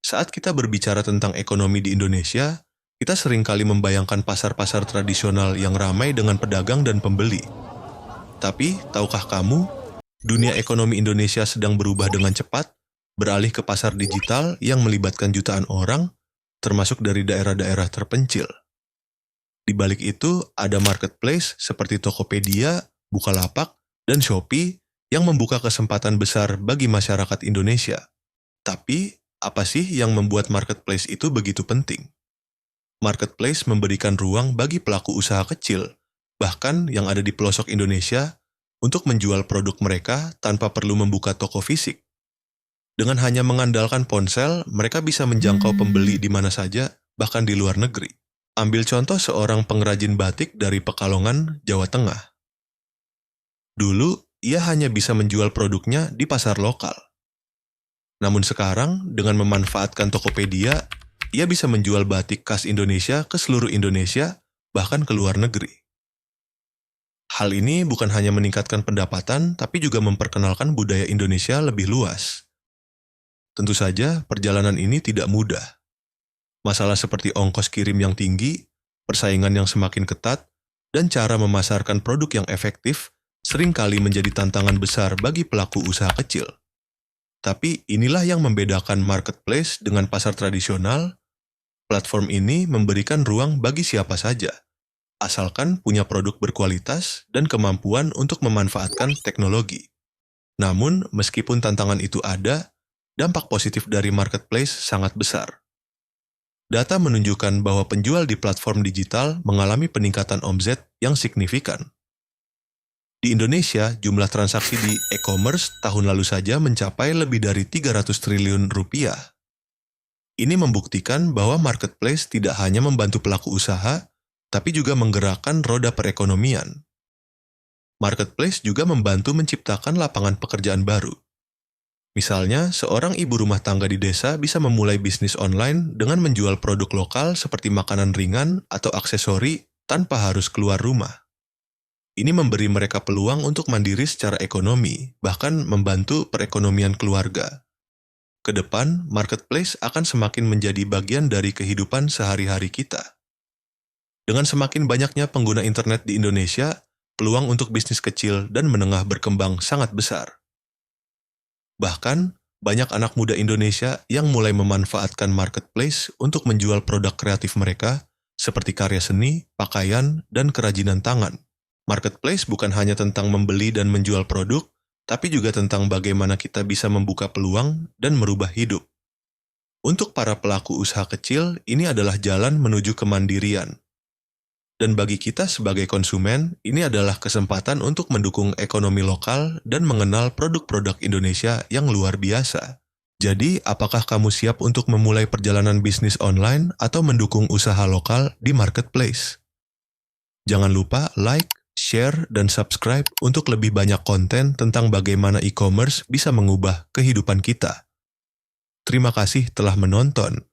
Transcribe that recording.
Saat kita berbicara tentang ekonomi di Indonesia, kita seringkali membayangkan pasar-pasar tradisional yang ramai dengan pedagang dan pembeli. Tapi, tahukah kamu, dunia ekonomi Indonesia sedang berubah dengan cepat, beralih ke pasar digital yang melibatkan jutaan orang, termasuk dari daerah-daerah terpencil. Di balik itu, ada marketplace seperti Tokopedia, Bukalapak, dan Shopee yang membuka kesempatan besar bagi masyarakat Indonesia. Tapi, apa sih yang membuat marketplace itu begitu penting? Marketplace memberikan ruang bagi pelaku usaha kecil, bahkan yang ada di pelosok Indonesia, untuk menjual produk mereka tanpa perlu membuka toko fisik. Dengan hanya mengandalkan ponsel, mereka bisa menjangkau pembeli di mana saja, bahkan di luar negeri. Ambil contoh seorang pengrajin batik dari Pekalongan, Jawa Tengah. Dulu, ia hanya bisa menjual produknya di pasar lokal. Namun sekarang, dengan memanfaatkan Tokopedia, ia bisa menjual batik khas Indonesia ke seluruh Indonesia, bahkan ke luar negeri. Hal ini bukan hanya meningkatkan pendapatan, tapi juga memperkenalkan budaya Indonesia lebih luas. Tentu saja, perjalanan ini tidak mudah. Masalah seperti ongkos kirim yang tinggi, persaingan yang semakin ketat, dan cara memasarkan produk yang efektif seringkali menjadi tantangan besar bagi pelaku usaha kecil. Tapi inilah yang membedakan marketplace dengan pasar tradisional. Platform ini memberikan ruang bagi siapa saja, asalkan punya produk berkualitas dan kemampuan untuk memanfaatkan teknologi. Namun, meskipun tantangan itu ada, dampak positif dari marketplace sangat besar. Data menunjukkan bahwa penjual di platform digital mengalami peningkatan omset yang signifikan. Di Indonesia, jumlah transaksi di e-commerce tahun lalu saja mencapai lebih dari 300 triliun rupiah. Ini membuktikan bahwa marketplace tidak hanya membantu pelaku usaha, tapi juga menggerakkan roda perekonomian. Marketplace juga membantu menciptakan lapangan pekerjaan baru. Misalnya, seorang ibu rumah tangga di desa bisa memulai bisnis online dengan menjual produk lokal seperti makanan ringan atau aksesori tanpa harus keluar rumah. Ini memberi mereka peluang untuk mandiri secara ekonomi, bahkan membantu perekonomian keluarga. Kedepan, marketplace akan semakin menjadi bagian dari kehidupan sehari-hari kita. Dengan semakin banyaknya pengguna internet di Indonesia, peluang untuk bisnis kecil dan menengah berkembang sangat besar. Bahkan, banyak anak muda Indonesia yang mulai memanfaatkan marketplace untuk menjual produk kreatif mereka, seperti karya seni, pakaian, dan kerajinan tangan. Marketplace bukan hanya tentang membeli dan menjual produk, tapi juga tentang bagaimana kita bisa membuka peluang dan merubah hidup. Untuk para pelaku usaha kecil, ini adalah jalan menuju kemandirian. Dan bagi kita sebagai konsumen, ini adalah kesempatan untuk mendukung ekonomi lokal dan mengenal produk-produk Indonesia yang luar biasa. Jadi, apakah kamu siap untuk memulai perjalanan bisnis online atau mendukung usaha lokal di marketplace? Jangan lupa like, share, dan subscribe untuk lebih banyak konten tentang bagaimana e-commerce bisa mengubah kehidupan kita. Terima kasih telah menonton.